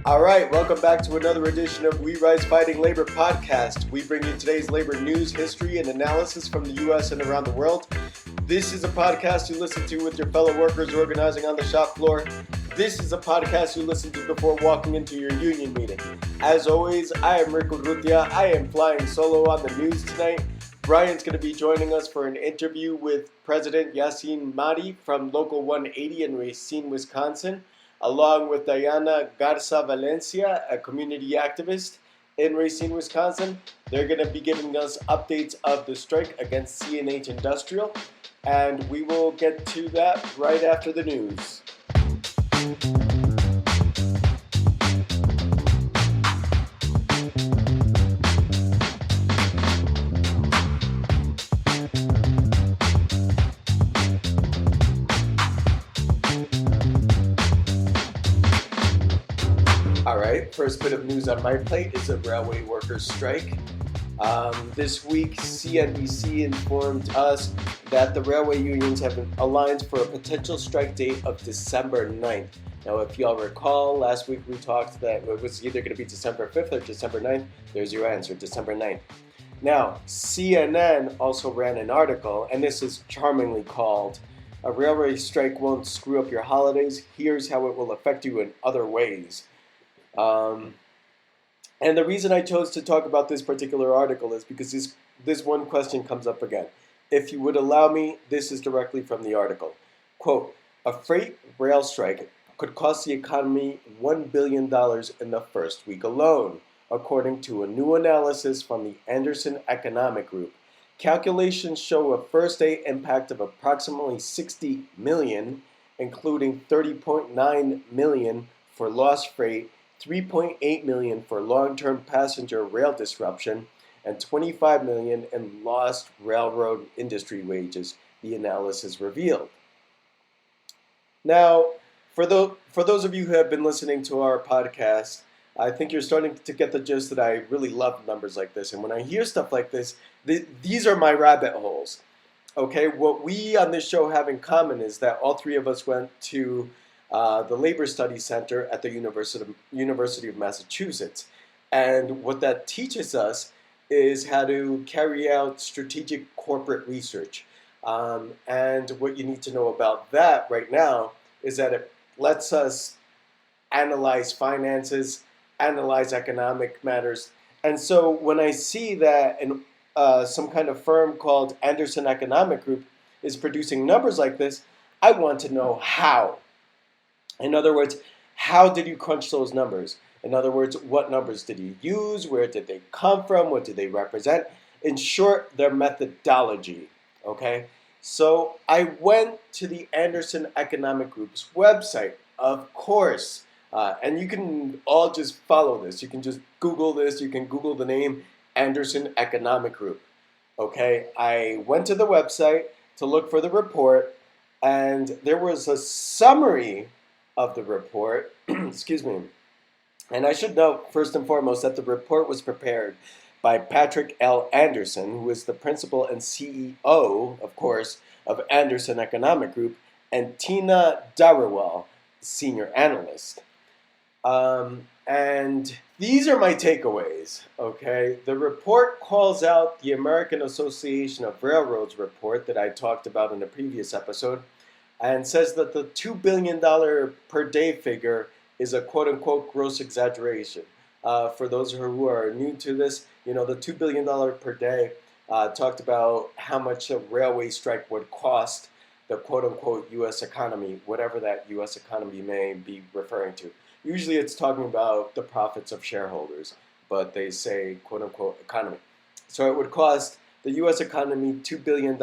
All right, welcome back to another edition of We Rise Fighting Labor podcast. We bring you today's labor news, history, and analysis from the U.S. and around the world. This is a podcast you listen to with your fellow workers organizing on the shop floor. This is a podcast you listen to before walking into your union meeting. As always, I am Rick Urrutia. I am flying solo on the news tonight. Brian's going to be joining us for an interview with President Yacine Mahdi from Local 180 in Racine, Wisconsin, along with Diana Garza Valencia, a community activist in Racine, Wisconsin. They're going to be giving us updates of the strike against CNH Industrial, and we will get to that right after the news. All right, first bit of news on my plate is a railway workers' strike. This week, CNBC informed us that the railway unions have aligned for a potential strike date of December 9th. Now, if y'all recall, last week we talked that it was either going to be December 5th or December 9th. There's your answer, December 9th. Now, CNN also ran an article, and this is charmingly called, "A Railway Strike Won't Screw Up Your Holidays. Here's How It Will Affect You in Other Ways." And the reason I chose to talk about this particular article is because this one question comes up again. If you would allow me, this is directly from the article. Quote, "A freight rail strike could cost the economy $1 billion in the first week alone, according to a new analysis from the Anderson Economic Group. Calculations show a first-day impact of approximately $60 million, including $30.9 million for lost freight, $3.8 million for long-term passenger rail disruption, and $25 million in lost railroad industry wages," the analysis revealed. Now, for those of you who have been listening to our podcast, I think you're starting to get the gist that I really love numbers like this. And when I hear stuff like this, these are my rabbit holes. Okay, what we on this show have in common is that all three of us went to the Labor Studies Center at the University of Massachusetts. And what that teaches us is how to carry out strategic corporate research. And what you need to know about that right now is that it lets us analyze finances, analyze economic matters. And so when I see that some kind of firm called Anderson Economic Group is producing numbers like this, I want to know how. In other words, how did you crunch those numbers? In other words, what numbers did you use? Where did they come from? What do they represent? In short, their methodology, okay? So I went to the Anderson Economic Group's website, of course, and you can all just follow this. You can just Google this. You can Google the name Anderson Economic Group, okay? I went to the website to look for the report, and there was a summary of the report, excuse me. And I should note, first and foremost, that the report was prepared by Patrick L. Anderson, who is the principal and CEO, of course, of Anderson Economic Group, and Tina Darrowell, senior analyst. And these are my takeaways, okay? The report calls out the American Association of Railroads report that I talked about in a previous episode, and says that the $2 billion per day figure is a quote-unquote gross exaggeration. For those who are new to this, the $2 billion per day talked about how much a railway strike would cost the quote-unquote U.S. economy, whatever that U.S. economy may be referring to. Usually it's talking about the profits of shareholders, but they say quote-unquote economy. So it would cost the U.S. economy $2 billion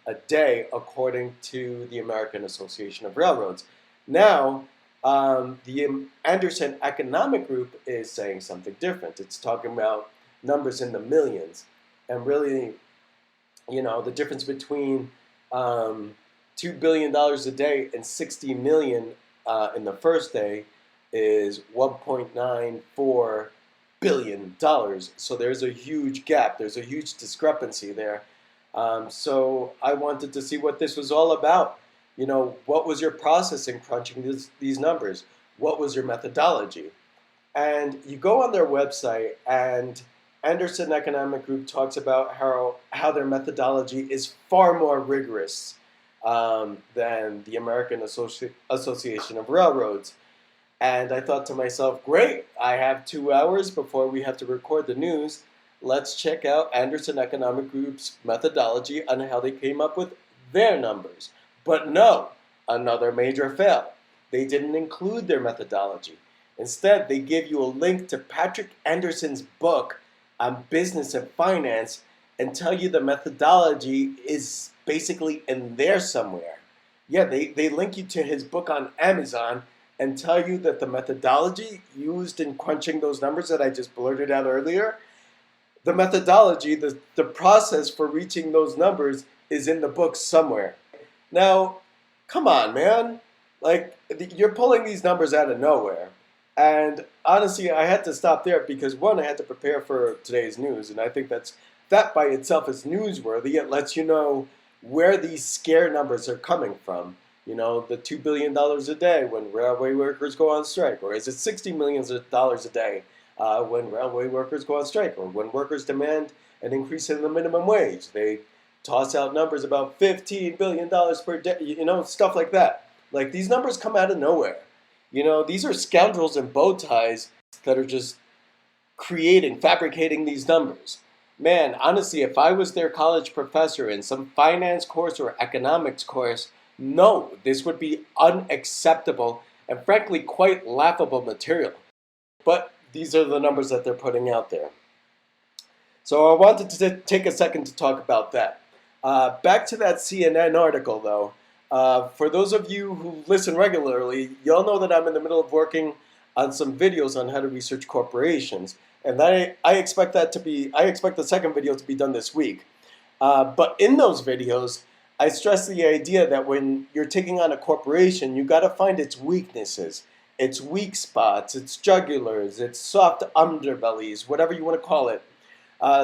a day, according to the American Association of Railroads. Now, the Anderson Economic Group is saying something different. It's talking about numbers in the millions. And really, the difference between $2 billion a day and $60 million in the first day is $1.94 billion. So there's a huge gap. There's a huge discrepancy there. So I wanted to see what this was all about. What was your process in crunching these numbers? What was your methodology? And you go on their website, and Anderson Economic Group talks about how their methodology is far more rigorous than the American Association of Railroads. And I thought to myself, great, I have 2 hours before we have to record the news. Let's check out Anderson Economic Group's methodology on how they came up with their numbers. But no, another major fail. They didn't include their methodology. Instead, they give you a link to Patrick Anderson's book on business and finance and tell you the methodology is basically in there somewhere. Yeah, they link you to his book on Amazon and tell you that the methodology used in crunching those numbers that I just blurted out earlier, the methodology, the process for reaching those numbers is in the book somewhere. Now, come on, man. Like, you're pulling these numbers out of nowhere. And honestly, I had to stop there because one, I had to prepare for today's news, and I think that by itself is newsworthy. It lets you know where these scare numbers are coming from. You know, the $2 billion a day when railway workers go on strike, or is it $60 million a day when railway workers go on strike, or when workers demand an increase in the minimum wage? They toss out numbers about $15 billion per day, you know, stuff like that. Like, these numbers come out of nowhere. You know, these are scoundrels in bow ties that are just fabricating these numbers. Man, honestly, if I was their college professor in some finance course or economics course, no, this would be unacceptable and frankly quite laughable material. But these are the numbers that they're putting out there. So I wanted to take a second to talk about that. Back to that CNN article, though. For those of you who listen regularly, y'all know that I'm in the middle of working on some videos on how to research corporations, and I expect the second video to be done this week. But in those videos, I stress the idea that when you're taking on a corporation, you got to find its weaknesses, its weak spots, its jugulars, its soft underbellies, whatever you want to call it.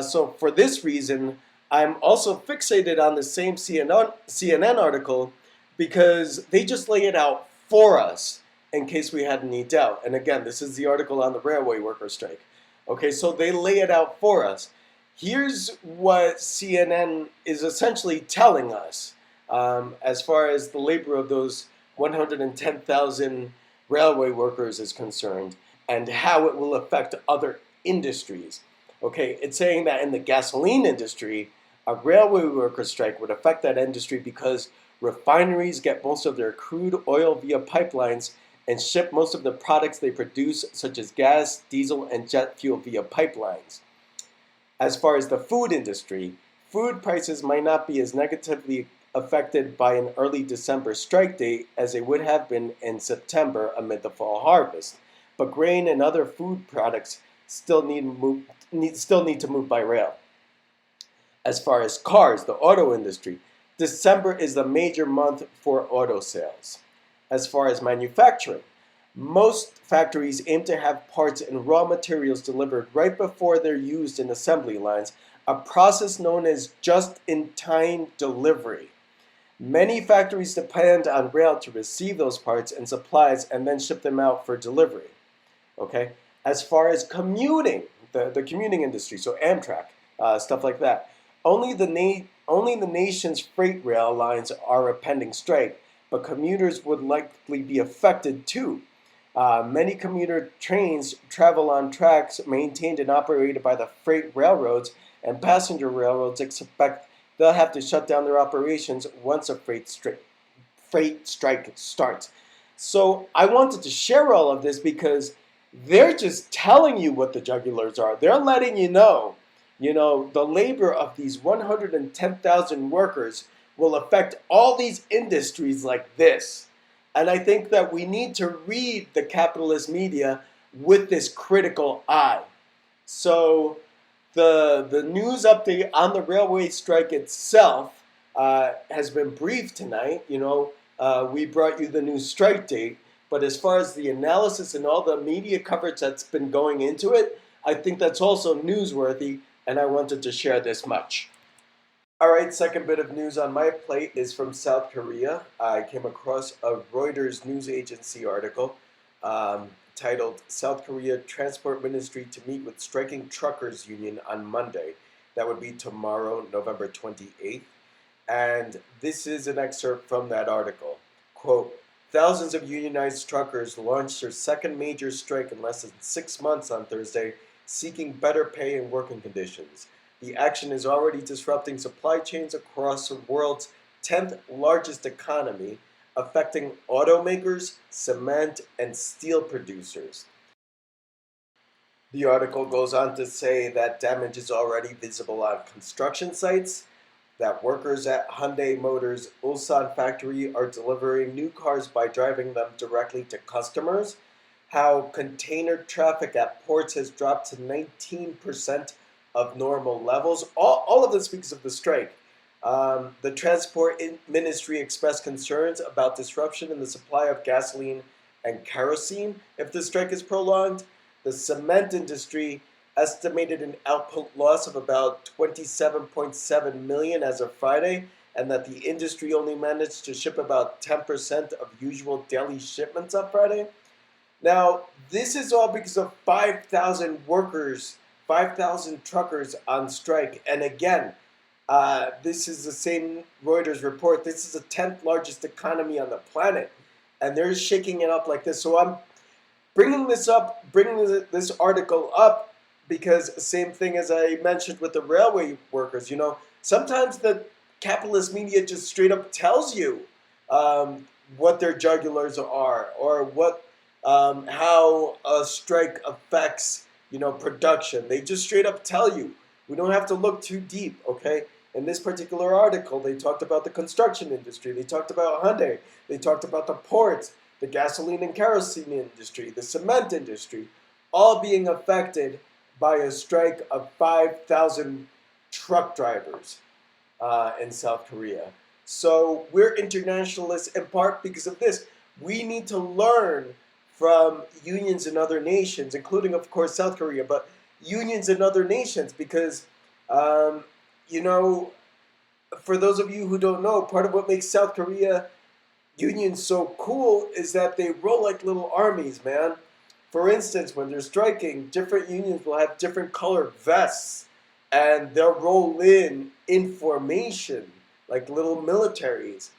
So for this reason, I'm also fixated on the same CNN article because they just lay it out for us in case we had any doubt. And again, this is the article on the railway worker strike. Okay, so they lay it out for us. Here's what CNN is essentially telling us as far as the labor of those 110,000 railway workers is concerned and how it will affect other industries. Okay, it's saying that in the gasoline industry, a railway worker strike would affect that industry because refineries get most of their crude oil via pipelines and ship most of the products they produce, such as gas, diesel, and jet fuel via pipelines. As far as the food industry, food prices might not be as negatively affected by an early December strike date as they would have been in September amid the fall harvest, but grain and other food products still need to move by rail. As far as cars, the auto industry, December is the major month for auto sales. As far as manufacturing, most factories aim to have parts and raw materials delivered right before they're used in assembly lines, a process known as just-in-time delivery. Many factories depend on rail to receive those parts and supplies and then ship them out for delivery. Okay? As far as commuting, the commuting industry, so Amtrak, stuff like that, only the nation's freight rail lines are a pending strike, but commuters would likely be affected too. Many commuter trains travel on tracks maintained and operated by the freight railroads, and passenger railroads expect they'll have to shut down their operations once a freight strike starts. So I wanted to share all of this because they're just telling you what the jugulars are. They're letting you know, the labor of these 110,000 workers will affect all these industries like this. And I think that we need to read the capitalist media with this critical eye. So the news update on the railway strike itself has been brief tonight. We brought you the new strike date. But as far as the analysis and all the media coverage that's been going into it, I think that's also newsworthy, and I wanted to share this much. All right, second bit of news on my plate is from South Korea. I came across a Reuters news agency article titled South Korea Transport Ministry to meet with striking truckers union on Monday. That would be tomorrow, November 28th. And this is an excerpt from that article. Quote, thousands of unionized truckers launched their second major strike in less than 6 months on Thursday, seeking better pay and working conditions. The action is already disrupting supply chains across the world's 10th largest economy, affecting automakers, cement, and steel producers. The article goes on to say that damage is already visible on construction sites, that workers at Hyundai Motors' Ulsan factory are delivering new cars by driving them directly to customers, how container traffic at ports has dropped to 19% of normal levels. All of this speaks of the strike. The transport ministry expressed concerns about disruption in the supply of gasoline and kerosene if the strike is prolonged. The cement industry estimated an output loss of about 27.7 million as of Friday, and that the industry only managed to ship about 10% of usual daily shipments on Friday. Now, this is all because of 5,000 workers, 5,000 truckers on strike. And again, this is the same Reuters report. This is the 10th largest economy on the planet, and they're shaking it up like this. So I'm bringing this article up because same thing as I mentioned with the railway workers. Sometimes the capitalist media just straight up tells you what their jugulars are, or how a strike affects production. They just straight up tell you. We don't have to look too deep, okay? In this particular article, they talked about the construction industry. They talked about Hyundai. They talked about the ports, the gasoline and kerosene industry, the cement industry, all being affected by a strike of 5,000 truck drivers in South Korea. So we're internationalists in part because of this. We need to learn from unions in other nations, including, of course, South Korea, but unions in other nations because, for those of you who don't know, part of what makes South Korea unions so cool is that they roll like little armies, man. For instance, when they're striking, different unions will have different colored vests, and they'll roll in formation like little militaries.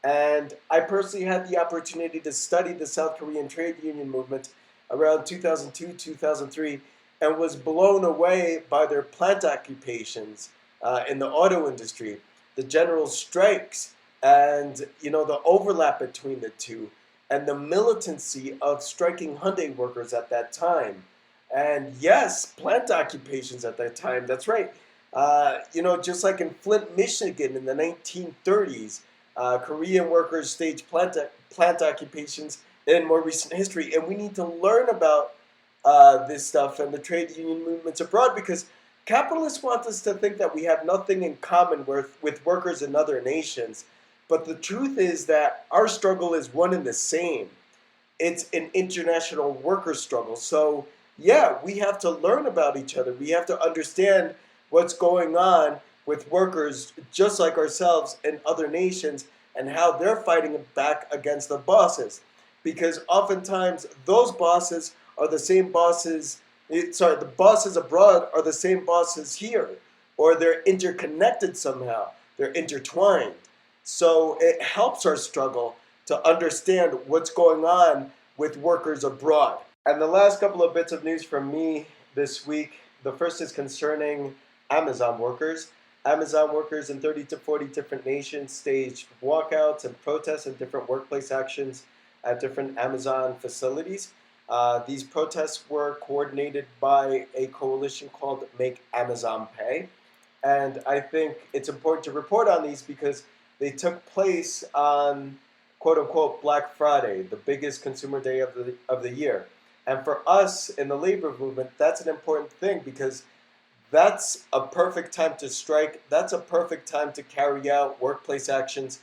And I personally had the opportunity to study the South Korean trade union movement around 2002, 2003, and was blown away by their plant occupations in the auto industry, the general strikes, and the overlap between the two, and the militancy of striking Hyundai workers at that time. And yes, plant occupations at that time, that's right. Just like in Flint, Michigan in the 1930s, Korean workers staged plant occupations in more recent history. And we need to learn about this stuff and the trade union movements abroad because capitalists want us to think that we have nothing in common with workers in other nations. But the truth is that our struggle is one and the same. It's an international worker struggle. So, yeah, we have to learn about each other. We have to understand what's going on with workers just like ourselves in other nations and how they're fighting back against the bosses. Because oftentimes those bosses are the same bosses, the bosses abroad are the same bosses here, or they're interconnected somehow, they're intertwined. So it helps our struggle to understand what's going on with workers abroad. And the last couple of bits of news from me this week, the first is concerning Amazon workers. Amazon workers in 30 to 40 different nations staged walkouts and protests and different workplace actions at different Amazon facilities. These protests were coordinated by a coalition called Make Amazon Pay. And I think it's important to report on these because they took place on quote-unquote Black Friday, the biggest consumer day of the year. And for us in the labor movement, that's an important thing because that's a perfect time to strike. That's a perfect time to carry out workplace actions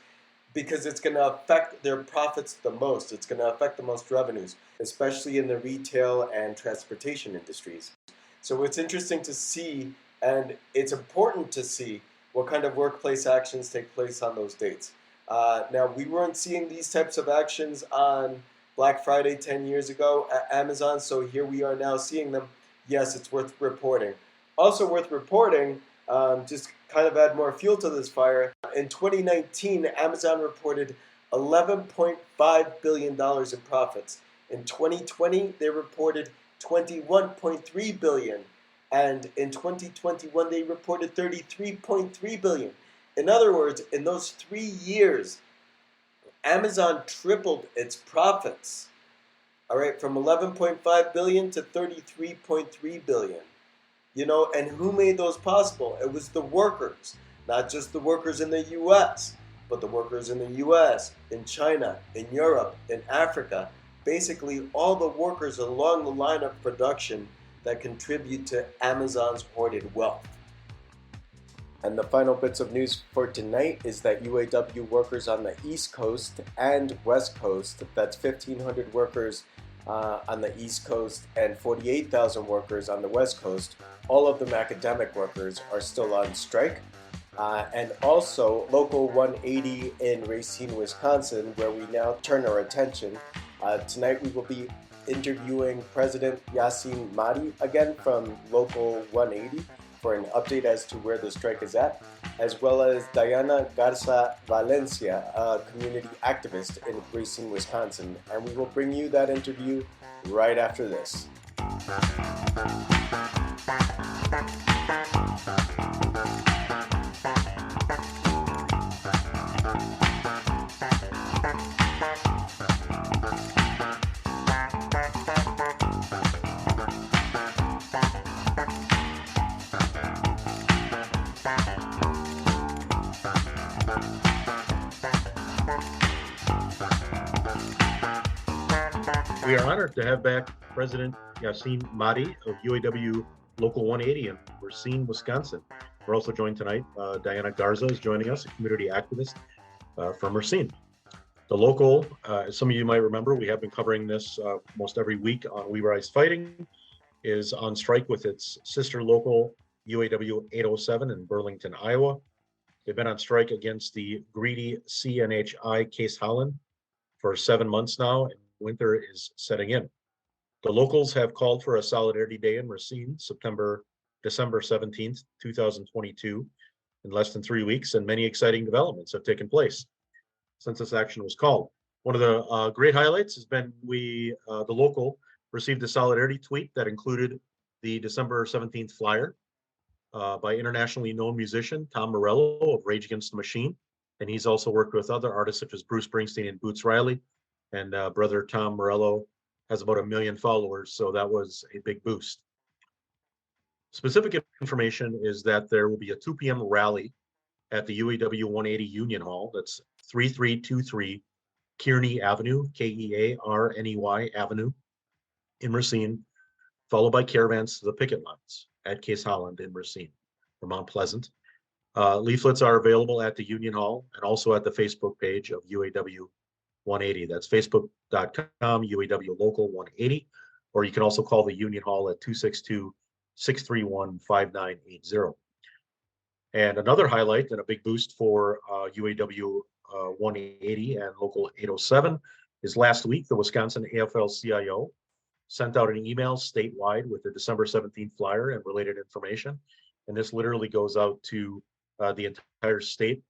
because it's going to affect their profits the most. It's going to affect the most revenues, especially in the retail and transportation industries. So it's interesting to see, and it's important to see what kind of workplace actions take place on those dates. Now, we weren't seeing these types of actions on Black Friday 10 years ago at Amazon, so here we are now seeing them. Yes, it's worth reporting. Also worth reporting, just kind of add more fuel to this fire. In 2019, Amazon reported $11.5 billion in profits. In 2020, they reported 21.3 billion, and in 2021 they reported 33.3 billion. In other words, in those 3 years, Amazon tripled its profits. All right, from 11.5 billion to 33.3 billion. And who made those possible? It was the workers, not just the workers in the US, but the workers in the US, in China, in Europe, in Africa. Basically, all the workers along the line of production that contribute to Amazon's hoarded wealth. And the final bits of news for tonight is that UAW workers on the East Coast and West Coast, that's 1,500 workers on the East Coast and 48,000 workers on the West Coast, all of them academic workers, are still on strike. And also Local 180 in Racine, Wisconsin, where we now turn our attention. Tonight we will be interviewing President Yacine Mahdi again from Local 180 for an update as to where the strike is at, as well as Diana Garza Valencia, a community activist in Racine, Wisconsin. And we will bring you that interview right after this. We are honored to have back President Yacine Mahdi of UAW Local 180 in Racine, Wisconsin. We're also joined tonight, Diana Garza is joining us, a community activist from Racine. The local, as some of you might remember, we have been covering this most every week on We Rise Fighting, is on strike with its sister local UAW 807 in Burlington, Iowa. They've been on strike against the greedy CNH Case Holland for 7 months now, and winter is setting in. The locals have called for a Solidarity Day in Racine, December 17th, 2022, in less than 3 weeks, and many exciting developments have taken place since this action was called. One of the great highlights has been the local received a solidarity tweet that included the December 17th flyer by internationally known musician Tom Morello of Rage Against the Machine. And he's also worked with other artists such as Bruce Springsteen and Boots Riley. And brother Tom Morello has about 1 million followers, so that was a big boost. Specific information is that there will be a 2 p.m. rally at the UAW 180 Union Hall. That's 3323 Kearney Avenue, Kearney Avenue in Racine, followed by caravans to the picket lines at Case Holland in Racine or Mount Pleasant. Leaflets are available at the Union Hall and also at the Facebook page of UAW 180. That's facebook.com, UAW Local 180, or you can also call the Union Hall at 262-631-5980. And another highlight and a big boost for UAW 180 and Local 807 is last week, the Wisconsin AFL-CIO sent out an email statewide with the December 17th flyer and related information. And this literally goes out to the entire state,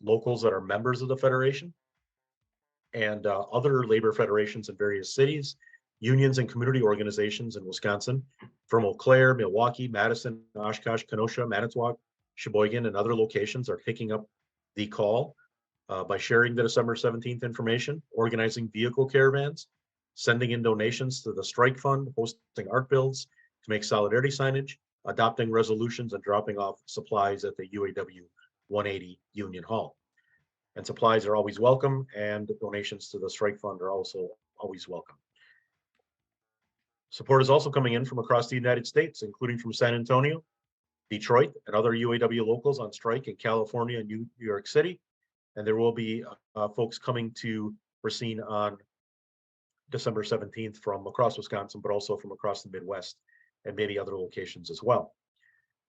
locals that are members of the Federation, and other labor federations in various cities, unions, and community organizations in Wisconsin from Eau Claire, Milwaukee, Madison, Oshkosh, Kenosha, Manitowoc, Sheboygan, and other locations are picking up the call by sharing the December 17th information, organizing vehicle caravans, sending in donations to the strike fund, hosting art builds to make solidarity signage, adopting resolutions, and dropping off supplies at the UAW 180 Union Hall. And supplies are always welcome, and donations to the strike fund are also always welcome. Support is also coming in from across the United States, including from San Antonio, Detroit, and other UAW locals on strike in California and New York City. And there will be folks coming to Racine on December 17th from across Wisconsin, but also from across the Midwest and maybe other locations as well.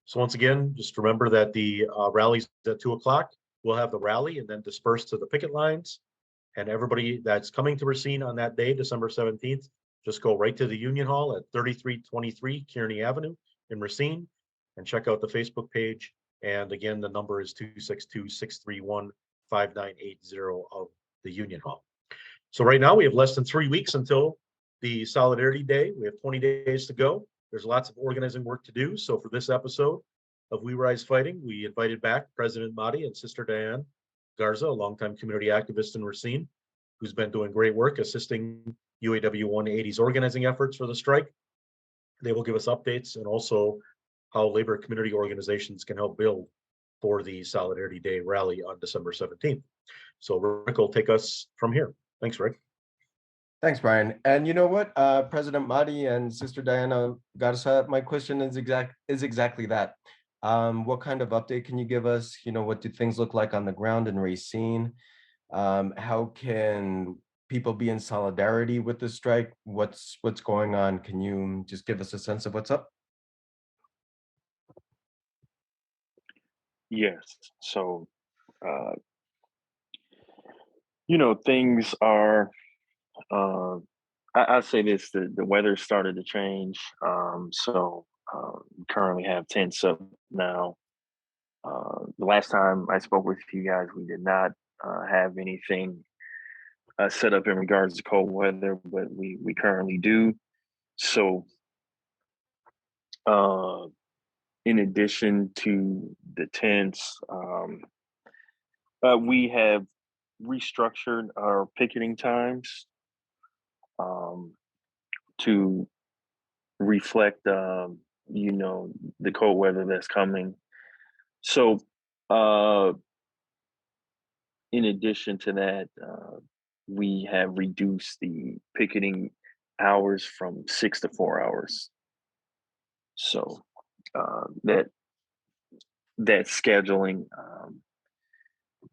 So once again, just remember that the rally's at 2 o'clock. We'll have the rally and then disperse to the picket lines. And everybody that's coming to Racine on that day, December 17th, just go right to the Union Hall at 3323 Kearney Avenue in Racine and check out the Facebook page. And again, the number is 262-631-5980 of the Union Hall. So right now we have less than 3 weeks until the Solidarity Day. We have 20 days to go. There's lots of organizing work to do. So for this episode of We Rise Fighting, we invited back President Mahdi and Sister Diane Garza, a longtime community activist in Racine, who's been doing great work assisting UAW 180's organizing efforts for the strike. They will give us updates and also how labor community organizations can help build for the Solidarity Day rally on December 17th. So Rick will take us from here. Thanks, Rick. Thanks, Brian. And you know what, President Mahdi and Sister Diana Garza, my question is exactly that. What kind of update can you give us? What do things look like on the ground in Racine? How can people be in solidarity with the strike? What's going on? Can you just give us a sense of what's up? Yes. So, uh, things are, uh, I say this, the weather started to change. We currently have tents up now. The last time I spoke with you guys, we did not have anything set up in regards to cold weather, but we currently do. So, uh, in addition to the tents, we have restructured our picketing times um, to reflect, the cold weather that's coming. So, uh, in addition to that, we have reduced the picketing hours from 6 to 4 hours. So that scheduling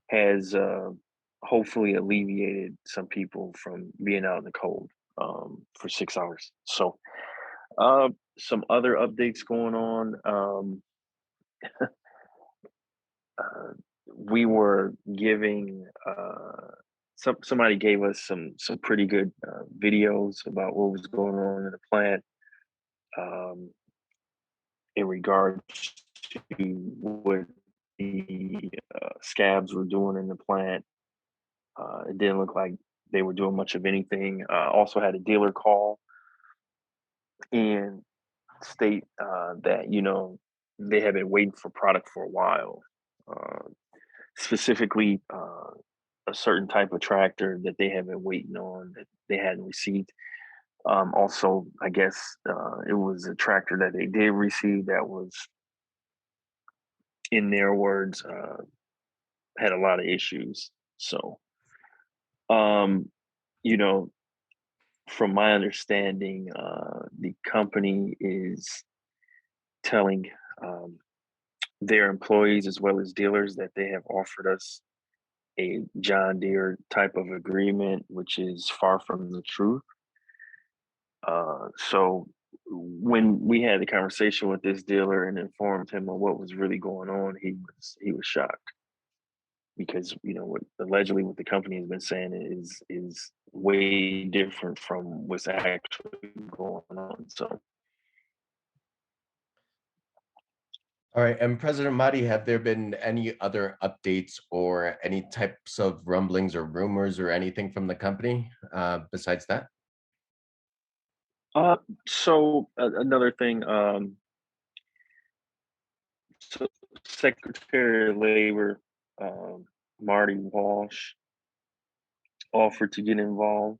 has hopefully alleviated some people from being out in the cold for 6 hours. So, some other updates going on. Uh, we were giving somebody gave us some pretty good videos about what was going on in the plant um, in regards to what the scabs were doing in the plant. It didn't look like they were doing much of anything. Also had a dealer call and state that they have been waiting for product for a while, uh, specifically a certain type of tractor that they have been waiting on that they hadn't received. Also, I guess it was a tractor that they did receive that was, in their words, had a lot of issues. So, um, you know, from my understanding, the company is telling their employees as well as dealers that they have offered us a John Deere type of agreement, which is far from the truth. So when we had the conversation with this dealer and informed him of what was really going on, he was shocked because what allegedly what the company has been saying is way different from what's actually going on. So All right, and President Mahdi, have there been any other updates or any types of rumblings or rumors or anything from the company besides that? uh another thing, so Secretary of Labor um, Marty Walsh offered to get involved.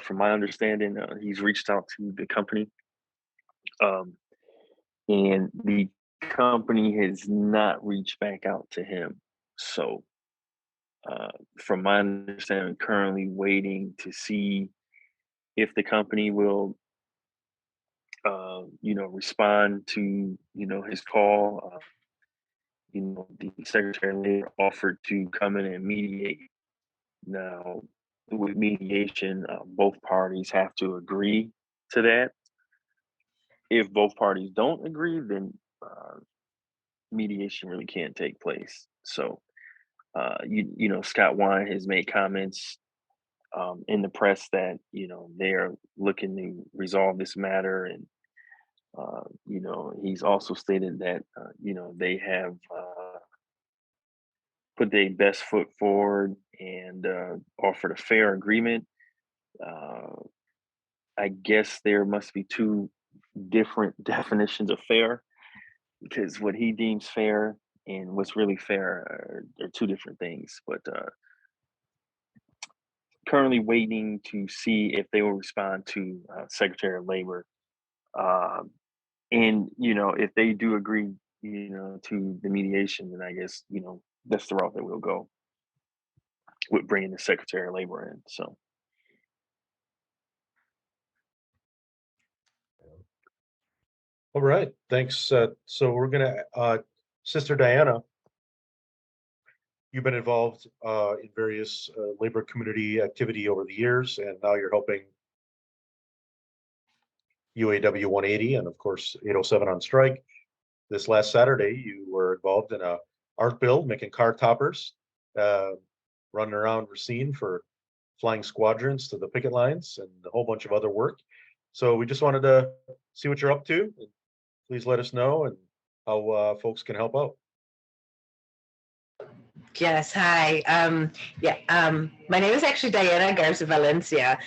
From my understanding, he's reached out to the company, um, and the company has not reached back out to him. So, from my understanding, currently waiting to see if the company will, respond to his call. The Secretary of Labor offered to come in and mediate. Now, with mediation, both parties have to agree to that. If both parties don't agree, then mediation really can't take place. So You know, Scott Wine has made comments in the press that they are looking to resolve this matter, and he's also stated that they have put their best foot forward and offered a fair agreement. Uh, I guess there must be two different definitions of fair, because what he deems fair and what's really fair are two different things. But currently waiting to see if they will respond to Secretary of Labor. Um, and if they do agree, to the mediation, then I guess that's the route that we'll go with bringing the Secretary of Labor in. So All right, thanks. So we're gonna, Sister Diana, you've been involved in various labor community activity over the years, and now you're helping UAW 180 and of course 807 on strike. This last Saturday, you were involved in a art build, making car toppers, uh, running around Racine for flying squadrons to the picket lines and a whole bunch of other work. So we just wanted to see what you're up to. And please let us know and how folks can help out. Yes, hi. My name is actually Diana Garza Valencia,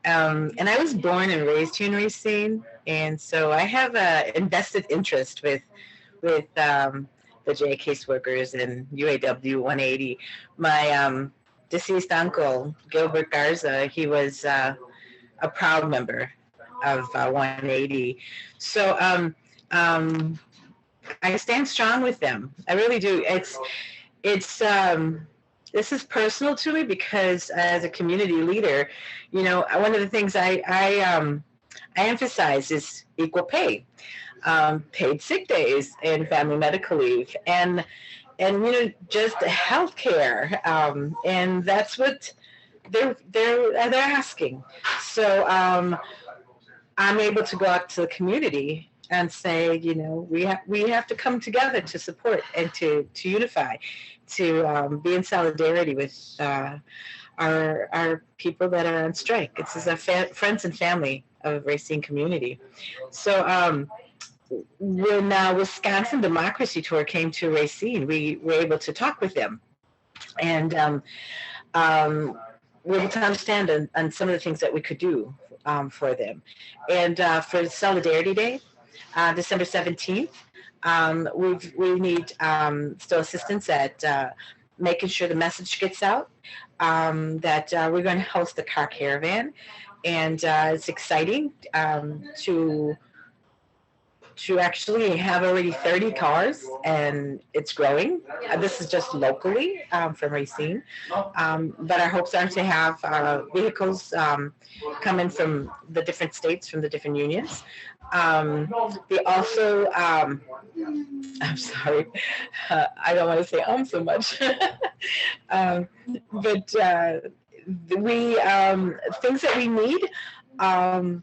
and I was born and raised here in Racine, and so I have a invested interest with the J caseworkers and UAW 180. My deceased uncle Gilbert Garza, he was a proud member of 180. So I stand strong with them. I really do. It's this is personal to me because as a community leader, one of the things I emphasize is equal pay, paid sick days, and family medical leave, and just health care, and that's what they're asking. So I'm able to go out to the community and say, we have to come together to support and to unify, to be in solidarity with our people that are on strike. This is a friends and family of Racine community. So when Wisconsin Democracy Tour came to Racine, we were able to talk with them, and we're able to understand on some of the things that we could do for them. And for Solidarity Day, December 17th, we need still assistance at making sure the message gets out, that we're going to host the car caravan, and it's exciting to actually have already 30 cars, and it's growing. This is just locally from Racine, but our hopes are to have vehicles come in from the different states, from the different unions. They also, I'm sorry, I don't want to say so much, but we things that we need are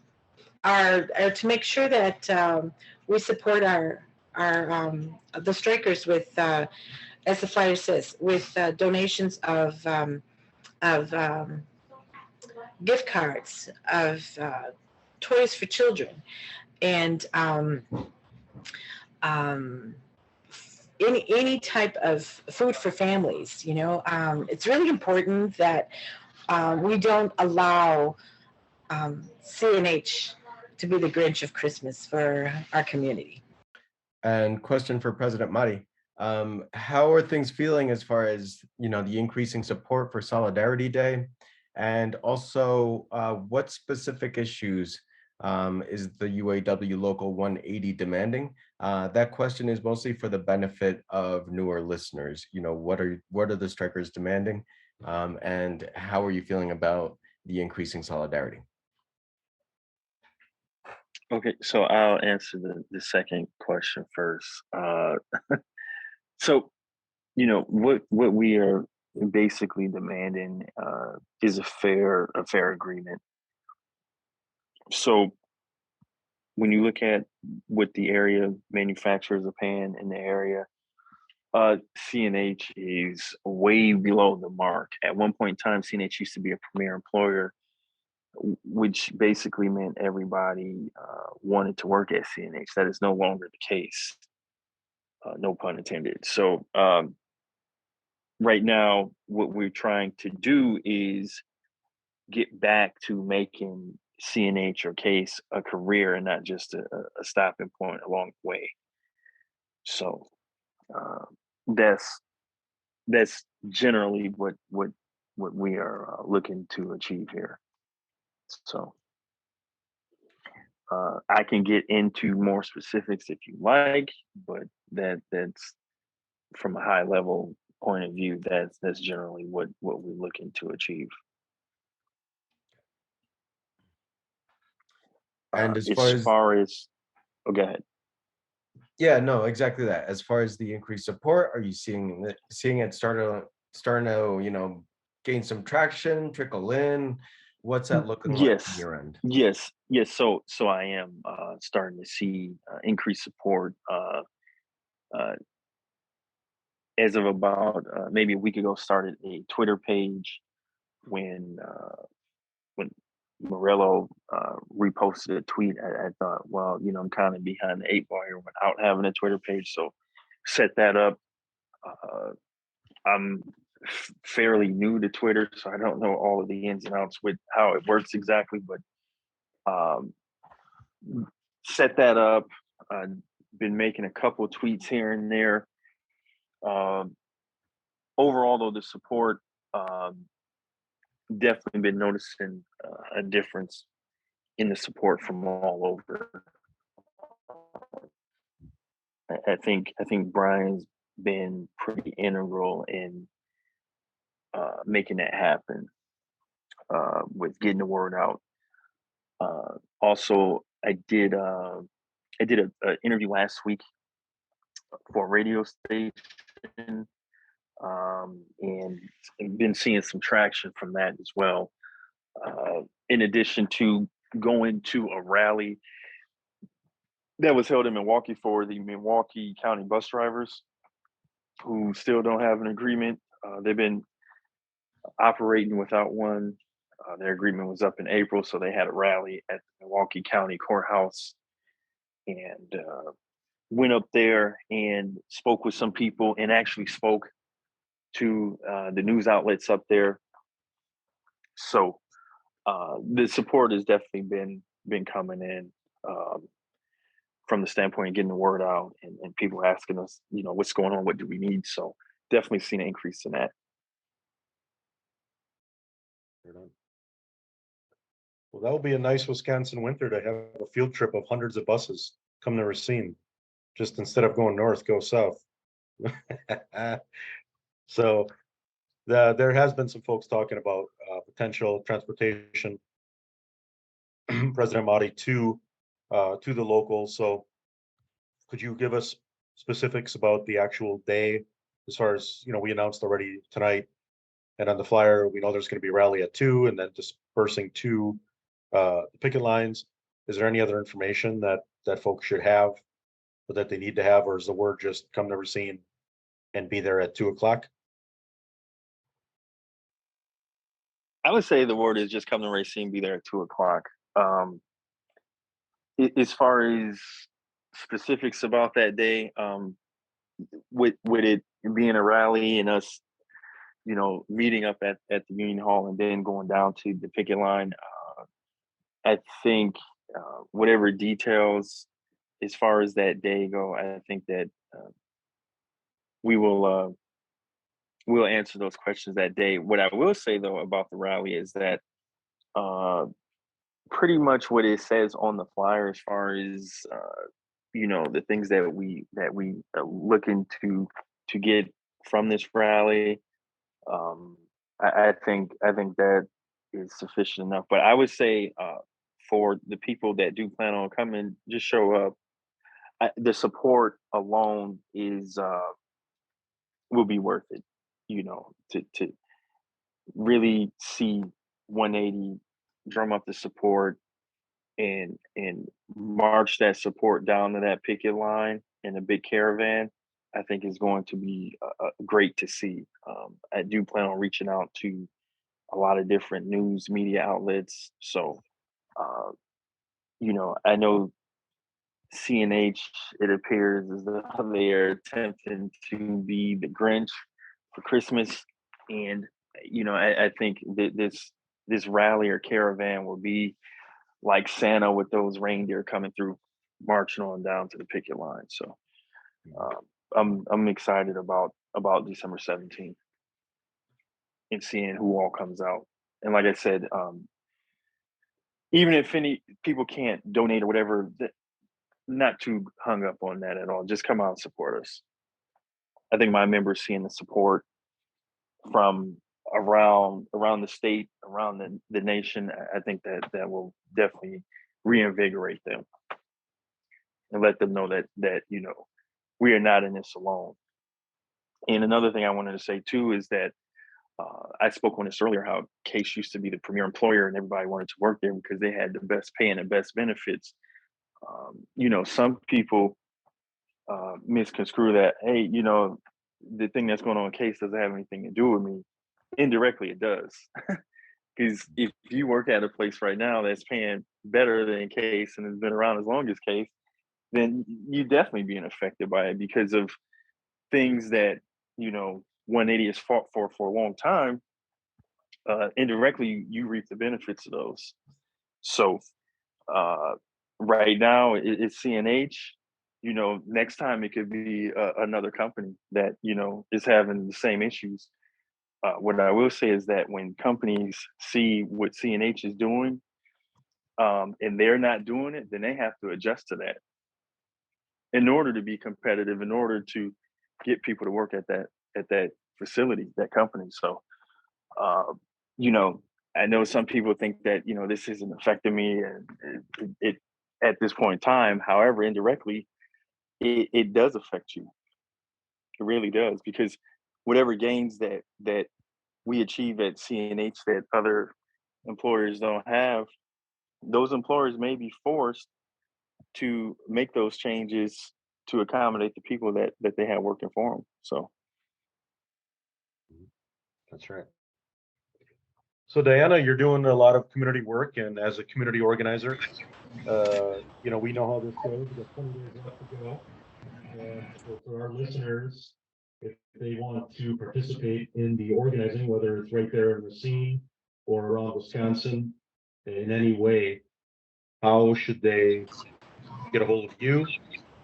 to make sure that we support our the strikers with, as the flyer says, with donations of gift cards, of toys for children, and any type of food for families. It's really important that we don't allow CNH to be the Grinch of Christmas for our community. And question for President Madi. How are things feeling as far as, the increasing support for Solidarity Day? And also, what specific issues is the UAW Local 180 demanding? That question is mostly for the benefit of newer listeners. What are the strikers demanding? And how are you feeling about the increasing solidarity? okay, so I'll answer the second question first. So what we are basically demanding is a fair agreement. So when you look at what the area manufacturers are paying in the area, CNH is way below the mark. At one point in time, CNH used to be a premier employer, which basically meant everybody wanted to work at CNH. That is no longer the case. No pun intended. So right now, what we're trying to do is get back to making CNH or case a career and not just a stopping point along the way. So uh, that's generally what we are looking to achieve here. So I can get into more specifics if you like, but that's from a high level point of view. That's generally what we're looking to achieve. And as far As as far as oh, go ahead. yeah, no, exactly that. As far as the increased support, are you seeing it starting to gain some traction, trickle in? What's that looking like on Yes, your end? yes. So I am starting to see increased support. Uh, as of about maybe a week ago, started a Twitter page when when Morello reposted a tweet. I thought, well, I'm kind of behind the eight ball here without having a Twitter page, so set that up. I'm fairly new to Twitter, so I don't know all of the ins and outs with how it works exactly, but um, set that up. Been making a couple of tweets here and there. Um, Overall, though, the support definitely been noticing a difference in the support from all over. I think Brian's been pretty integral in making that happen with getting the word out. Also, I did a interview last week for a radio station, and been seeing some traction from that as well. In addition to going to a rally that was held in Milwaukee for the Milwaukee County bus drivers who still don't have an agreement. They've been operating without one. Their agreement was up in April, so they had a rally at the Milwaukee County Courthouse and went up there and spoke with some people and actually spoke to the news outlets up there. So the support has definitely been coming in from the standpoint of getting the word out and people asking us, what's going on, what do we need? So definitely seen an increase in that. Well, that will be a nice Wisconsin winter to have a field trip of hundreds of buses come to Racine. Just instead of going north, go south. So there has been some folks talking about potential transportation, President Mahdi, to the local. So could you give us specifics about the actual day as far as, we announced already tonight and on the flyer, we know there's going to be a rally at 2 and then dispersing to the picket lines. Is there any other information that folks should have or that they need to have, or is the word just come to Racine and be there at 2 o'clock? I would say the word is just come to Racine, be there at 2 o'clock. As far as specifics about that day, with it being a rally and us, meeting up at the Union Hall and then going down to the picket line, I think whatever details as far as that day go, I think that we will we'll answer those questions that day. What I will say though about the rally is that pretty much what it says on the flyer, as far as the things that we are looking to get from this rally. I think that is sufficient enough. But I would say for the people that do plan on coming, just show up. The support alone is will be worth it. To really see 180 drum up the support and march that support down to that picket line in a big caravan. I think is going to be great to see. I do plan on reaching out to a lot of different news media outlets. So, uh, I know CNH, it appears as though they are attempting to be the Grinch for Christmas. And, I think that this rally or caravan will be like Santa with those reindeer coming through, marching on down to the picket line. So um, I'm excited about December 17th and seeing who all comes out. And like I said, even if any people can't donate or whatever, not too hung up on that at all. Just come out and support us. I think my members seeing the support from around the state, around the nation, I think that will definitely reinvigorate them and let them know that we are not in this alone. And another thing I wanted to say too is that I spoke on this earlier, how Case used to be the premier employer and everybody wanted to work there because they had the best pay and the best benefits. Some people misconstrue that, hey, the thing that's going on in Case doesn't have anything to do with me. Indirectly, it does. Because if you work at a place right now that's paying better than Case and has been around as long as Case, then you definitely being affected by it because of things that 180 has fought for a long time. Indirectly, you reap the benefits of those. So uh, right now, it's CNH. Next time it could be another company that is having the same issues. What I will say is that when companies see what CNH is doing, and they're not doing it, then they have to adjust to that in order to be competitive, in order to get people to work at that facility, that company. So, uh, you know, I know some people think that this isn't affecting me, and it at this point in time. However, indirectly, it does affect you. It really does, because whatever gains that we achieve at CNH that other employers don't have, those employers may be forced to make those changes to accommodate the people that they have working for them. So That's right. So Diana, you're doing a lot of community work, and as a community organizer, we know how this goes. We've got 20 days left to go. And so for our listeners, if they want to participate in the organizing, whether it's right there in Racine or around Wisconsin in any way, how should they get a hold of you?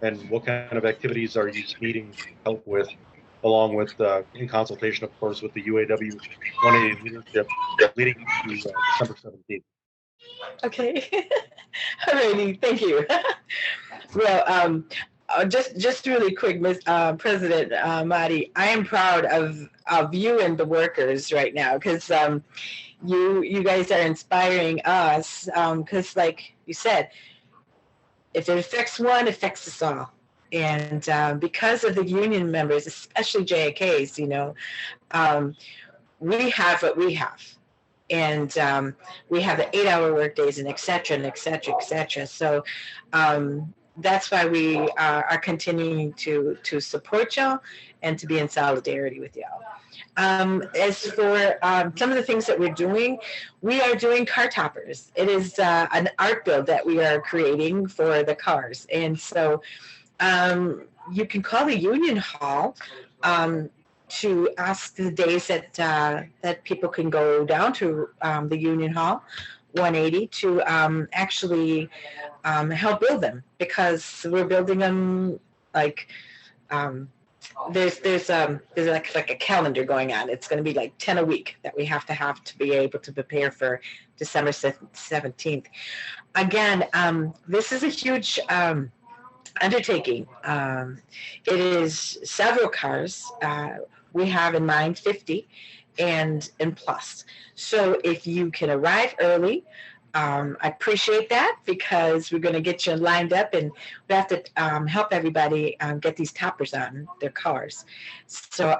And what kind of activities are you needing help with, along with, in consultation, of course, with the UAW 180 leadership leading to December 17th? Okay. Alrighty, thank you. Well, just really quick, President Marty, I am proud of you and the workers right now, because you guys are inspiring us. Because, like you said, if it affects one, it affects us all. And because of the union members, especially JAKs, we have what we have. And we have the 8-hour work days and et cetera, and et cetera, et cetera. So that's why we are continuing to support y'all and to be in solidarity with y'all. As for some of the things that we're doing, we are doing car toppers. It is an art build that we are creating for the cars. And so you can call the Union Hall to ask the days that people can go down to the Union Hall 180 to actually help build them, because we're building them like there's like a calendar going on. It's going to be like 10 a week that we have to be able to prepare for December 17th. Again, this is a huge undertaking. It is several cars. We have in mind 50 and plus. So if you can arrive early, I appreciate that, because we're going to get you lined up, and we have to help everybody get these toppers on their cars. So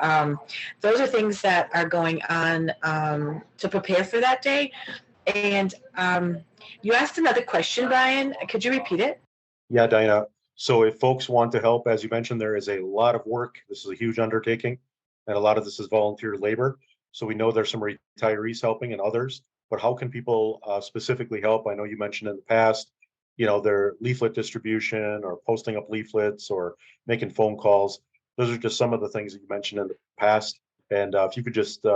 those are things that are going on to prepare for that day. And you asked another question, Brian. Could you repeat it? Yeah, Diana. So if folks want to help, as you mentioned, there is a lot of work. This is a huge undertaking, and a lot of this is volunteer labor. So we know there's some retirees helping and others, but how can people specifically help? I know you mentioned in the past, their leaflet distribution or posting up leaflets or making phone calls. Those are just some of the things that you mentioned in the past. And if you could just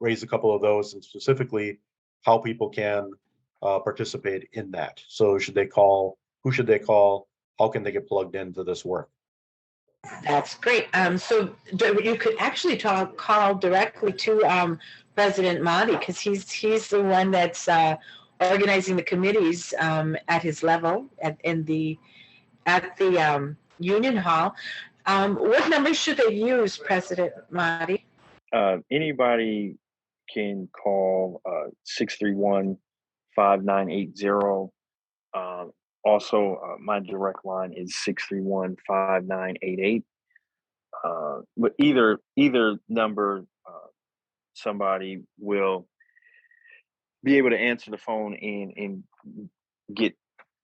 raise a couple of those, and specifically how people can participate in that. So should they call? Who should they call? How can they get plugged into this work? That's great. So you could actually call directly to President Mahdi, because he's the one that's organizing the committees at his level at the Union Hall. What numbers should they use, President Mahdi? Anybody can call 631-5980. Also, my direct line is 631-5988. But either number, somebody will be able to answer the phone and get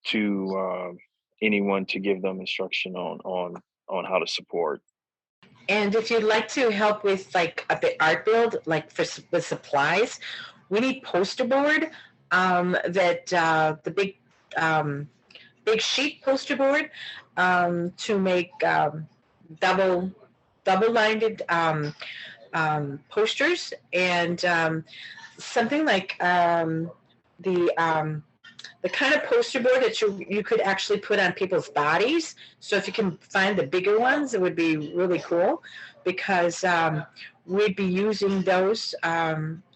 to anyone to give them instruction on how to support. And if you'd like to help with like the art build, like with supplies, we need poster board. The big sheet poster board to make double-lined posters, and something like the kind of poster board that you could actually put on people's bodies. So if you can find the bigger ones, it would be really cool, because we'd be using those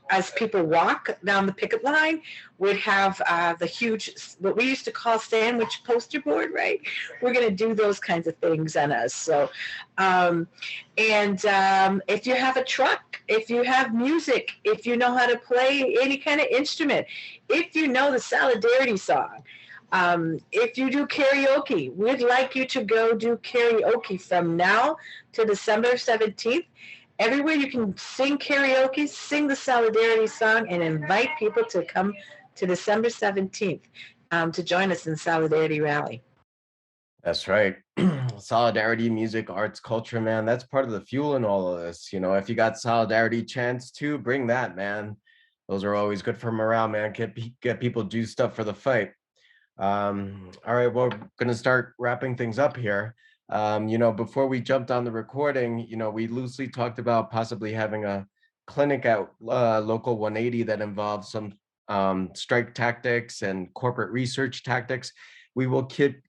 as people walk down the picket line. We'd have the huge, what we used to call sandwich poster board, right? We're going to do those kinds of things on us. So, if you have a truck, if you have music, if you know how to play any kind of instrument, if you know the Solidarity song, if you do karaoke, we'd like you to go do karaoke from now to December 17th. Everywhere you can sing karaoke, sing the Solidarity song, and invite people to come to December 17th to join us in Solidarity Rally. That's right. Solidarity, music, arts, culture, man, that's part of the fuel in all of this. If you got solidarity chants too, bring that, man. Those are always good for morale, man. Get people juiced up for the fight. All right, well, we're going to start wrapping things up here. Before we jumped on the recording, we loosely talked about possibly having a clinic at Local 180 that involves some strike tactics and corporate research tactics. We will keep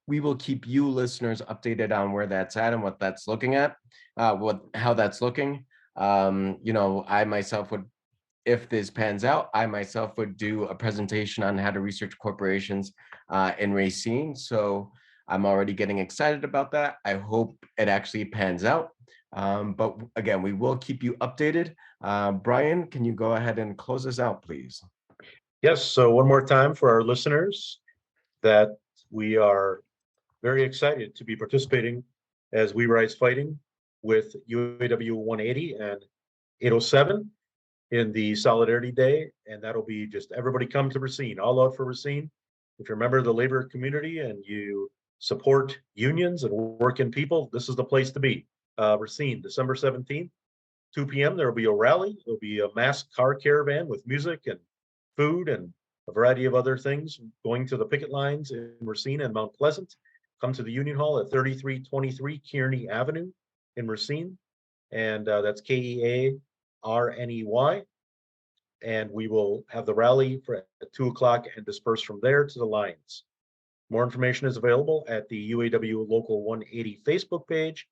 you listeners updated on where that's at and what that's looking at, how that's looking. I myself would, if this pans out, I myself would do a presentation on how to research corporations in Racine. So I'm already getting excited about that. I hope it actually pans out. But again, we will keep you updated. Brian, can you go ahead and close us out, please? Yes. So one more time for our listeners, that we are very excited to be participating as We Rise Fighting with UAW 180 and 807 in the Solidarity Day. And that'll be just everybody come to Racine, all out for Racine. If you're a member of the labor community and you support unions and working people, this is the place to be. Racine, December 17th, 2 p.m. There will be a rally. There'll be a masked car caravan with music and food and a variety of other things going to the picket lines in Racine and Mount Pleasant. Come to the Union Hall at 3323 Kearney Avenue in Racine. And that's KEARNEY. And we will have the rally at 2 o'clock and disperse from there to the lines. More information is available at the UAW Local 180 Facebook page,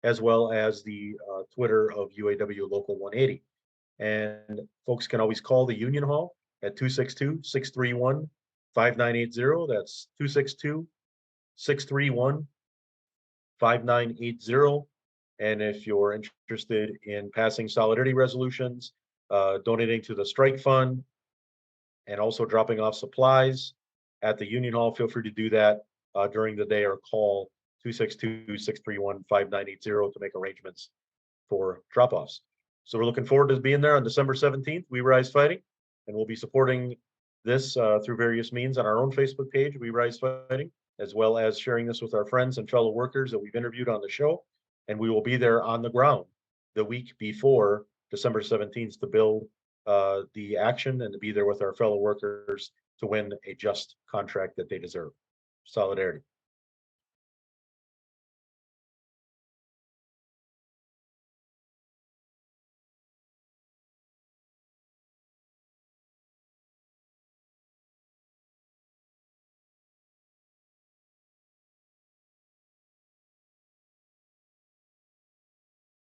as well as the Twitter of UAW Local 180. And folks can always call the Union Hall at 262-631-5980. That's 262-631-5980. And if you're interested in passing solidarity resolutions, donating to the strike fund, and also dropping off supplies at the Union Hall, feel free to do that during the day, or call 262-631-5980 to make arrangements for drop-offs. So we're looking forward to being there on December 17th, We Rise Fighting, and we'll be supporting this through various means on our own Facebook page, We Rise Fighting, as well as sharing this with our friends and fellow workers that we've interviewed on the show. And we will be there on the ground the week before December 17th to build the action and to be there with our fellow workers to win a just contract that they deserve. Solidarity.